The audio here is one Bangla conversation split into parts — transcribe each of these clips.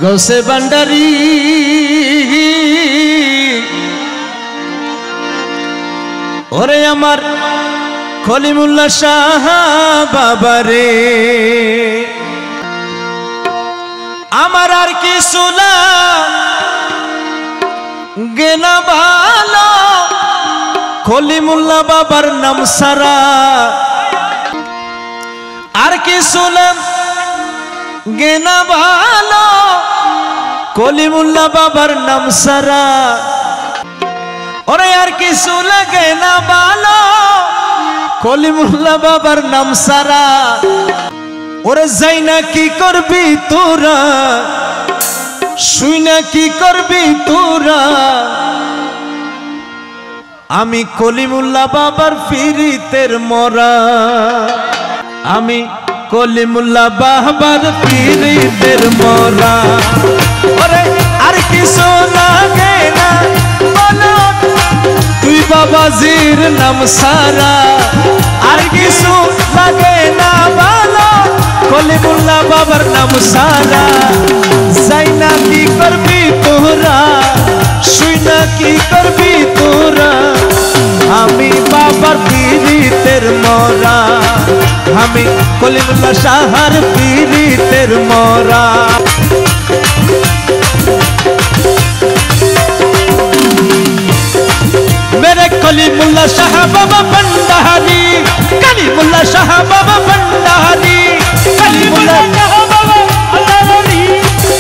গৌসে ভান্ডারি ওরে আমার খলিমুল্লাহ শাহ বাবারে আমার আর কিছু না গেনা ভালো খলিমুল্লাহ বাবার নাম সারা আর কিছু না গেনা ভালো খলিমুল্লাহ বাবার নাম সারা ওরে আর কিছু লাগে না ভালো খলিমুল্লাহ বাবার নাম সারা ওরে যাই না কি করবি তোরা শুই না কি করবি তোরা আমি খলিমুল্লাহ বাবার ফিরিতের মরা আমি খলিমুল্লাহ বাবার ফিরিতের মরা ওরে আর কিছু লাগে না বলো তুই বাবাজির নাম সারা আর কিছু লাগে না বলো খলিমুল্লাহ বাবার নাম সারা যাই না কি করবি তোরা শুই না কি করবি তোরা আমি বাবার পীরিতের মরা আমি খলিমুল্লাহ শাহর পীরিতের মরা मेरे कलीमुल्लाह शाह बाबा भंडारी कलीमुल्लाह शाह बाबा भंडारी कलीमुल्लाह शाह बाबा भंडारी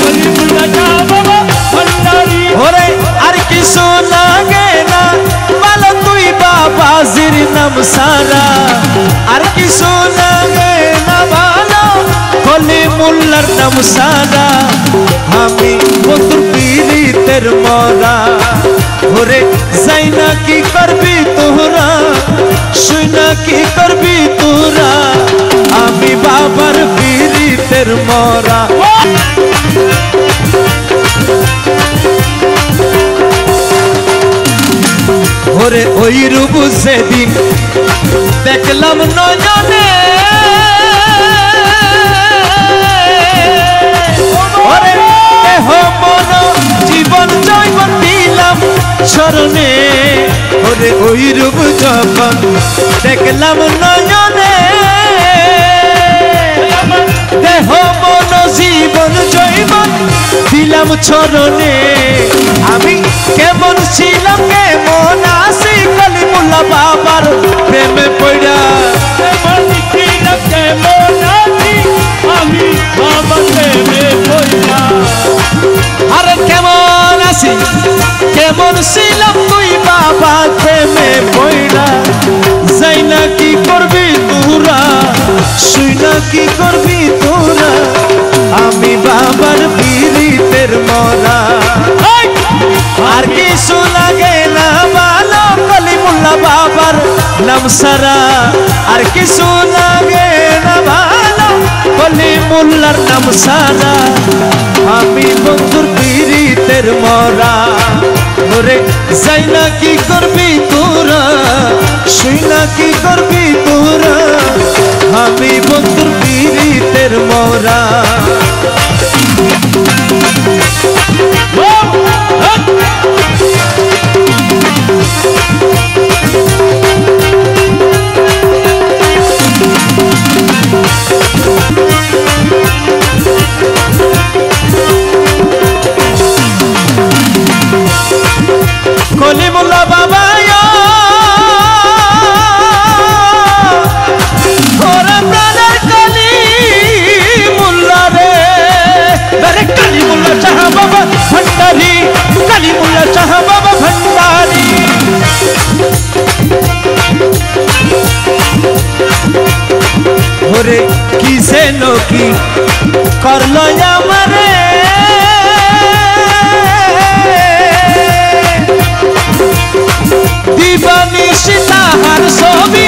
कलीमुल्लाह शाह बाबा भंडारी ओरे আর কিছু লাগে না বলো তুই বাবাজির নাম সারা আর কিছু লাগে না বলো খলিমুল্লাহর নাম সারা আমি বন্ধুর পীরিতের মরা ওরে যাই না কি করবি তোরা শুই না কি করবি তোরা আমি বাবার পীরিতের মরা ওরে ওই রূপ সেদিন দেখলাম নয়নে ওরে দেহ মন জীবন জৈবন দিলাম চরণে ওরে ওই রূপ যখন দেখলাম নয়নে দেহ মন জীবন জৈবন দিলাম চরণে আমি কেমন ছিলাম কেমন আছি খলিমুল্লাহ বাবার প্রেমে পড়া কেমন ছিলাম কেমন আছি আমি বাবার প্রেমে পড়া আরে কেমন আছি কেমন ছিলাম তুই বাবা প্রেমে পড়া যাই না কি করবি তোরা শুই না কি করবি তোরা আমি বাবার পীরিতের মরা আর কিছু লাগে না ভালো খলিমুল্লাহ বাবার নাম সারা আর কিছু লাগে না ভালো খলিমুল্লাহর নাম সারা আমি বন্ধুর পীরিতের মরা ওরে যাই না কি করবি তোরা শুই না কি করবি তোরা আমি বন্ধুর পীরিতের মরা খলিমুল্লাহ বাবা ওরে প্রাণের কলিমুল্লাহ রে মেরে কলিমুল্লাহ শাহ বাবা ভন্ডারি কলিমুল্লাহ শাহ বাবা ভন্ডারি ওরে কি যেন কি করলো আমারে দিবানিশি তাহার ছবি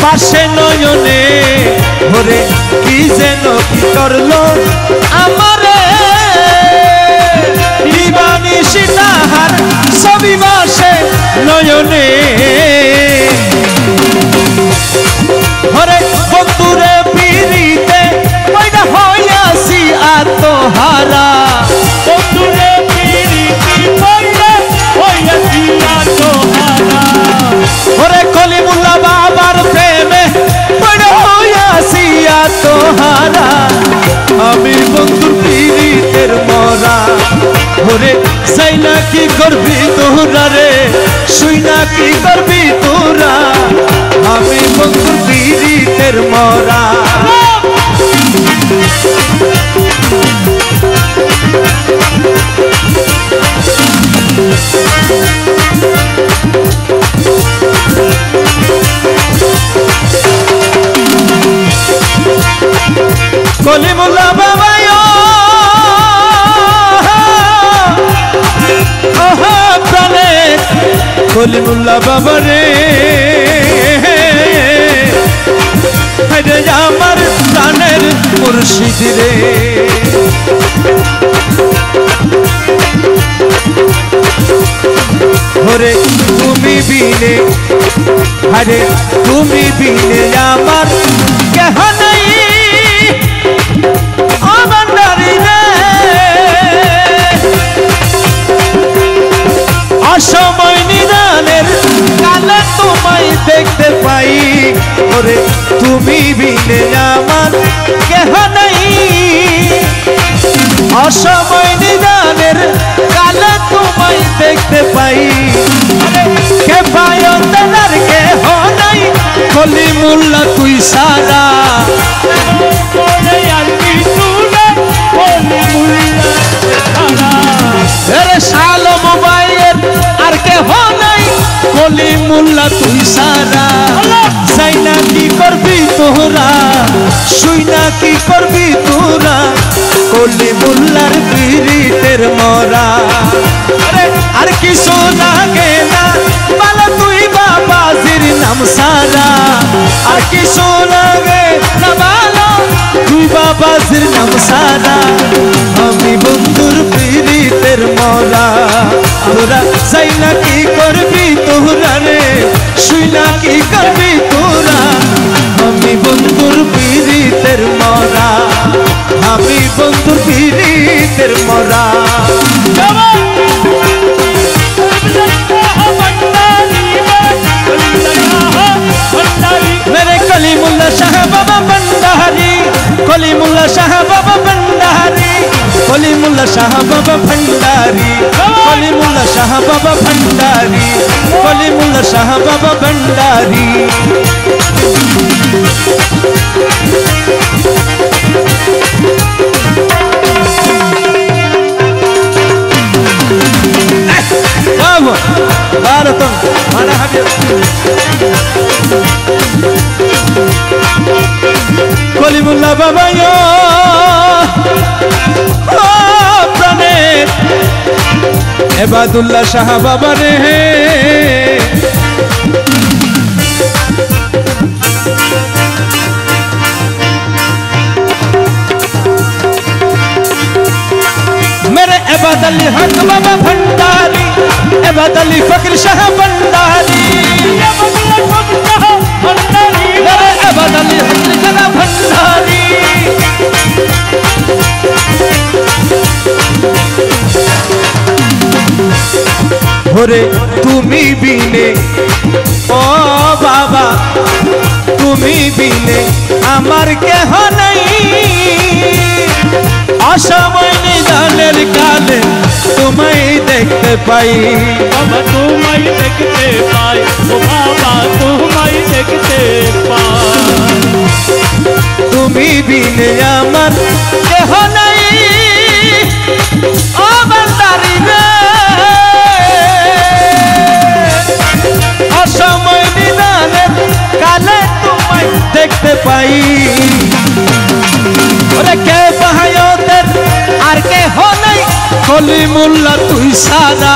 পাশে নয়নে ওরে কি যেন কি করলো আমারে দিবানিশি তাহার ছবি পাশে নয়নে ওরে বন্ধুরে পীরিতে পয়দা হইয়াছি আত্মহারা শুইনা কি করবি তোরা রে শুইনা কি করবি তোরা আমি বন্ধুর পীড়িতের মরা কলিমুল্লাহ বাবা প্রাণে কলিমুল্লাহ বাবা রে আমার প্রাণের মুর্শিদ রে ওরে তুমি বিনে আরে তুমি বিনে আমার কেহ নাই অসময় নিদানের কালে তোমায় দেখতে পাই ওরে তুমি বিনে আমার কেহ নাই অসময় নিদানের কালে তোমায় দেখতে পাই কে পায়তার কেহ নাই কলিমুল্লাহ তুই সারা শালো মোবাইল আর কেহ নাই কলিমুল্লাহ তুই সারা সাইনা কি করবি তোরা শুইনা কি করবি তোরা কলিমুল্লাহর পীড়িতের মরা আর কিছু লাগে না বলা তুই বাবাজির নাম সারা আর কিছু লাগে না বলা তুই বাবাজির নাম সারা আমি বন্ধুর পীড়িতের মরা তোরা সাইনা কি করবি তোরা রে শুইনা কি করবি তোরা আমি বন্ধুর পীড়িতের মরা আমি বন্ধুর পীড়িতের মরা मेरे कलीमुल्लाह शाह बाबा भंडारी कलीमुल्लाह शाह बाबा भंडारी कलीमुल्लाह शाह बाबा भंडारी कलीमुल्लाह शाह बाबा भंडारी कलीमुल्लाह शाह बाबा भंडारी भारतम माना हबीब कलीमुल्लाह बाबा यो प्राणे इबादुल्लाह शाह बाबा रे मेरे इबाद अली हक बाबा भंडारी इबाद अली फकीर शाह भंडारी मेरे इबाद अली हक शाह भंडारी ओरे तुमी बिने ओ बाबा तुमी बिने आमार केह नहीं अসময় নিদানের কালে তোমায় দেখতে পাই বাবা তোমায় দেখতে পাই ও বাবা তোমায় দেখতে পাই তুমি বিনে আমার কেহ নাই ও বান্দারি রে অসময় নিদানের কালে তোমায় দেখতে পাই ওরে কে বাহায়তের আর কে हो नहीं कलीमुल्लाह तुई सारा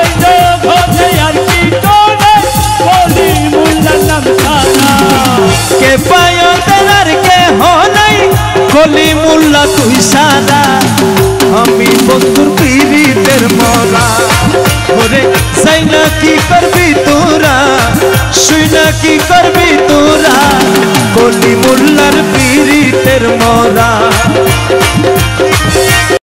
এই জগতে আর কি তোরে কলিমুল্লাহ নাম সারা কে বাহায়তের আর কে हो नहीं কলিমুল্লাহ তুই সারা আমি বন্ধুর পীড়িতের মরা ওরে সাইনা কি করবি তোরা শুইনা কি করবি তোরা কলিমুল্লাহর পীড়িতের মরা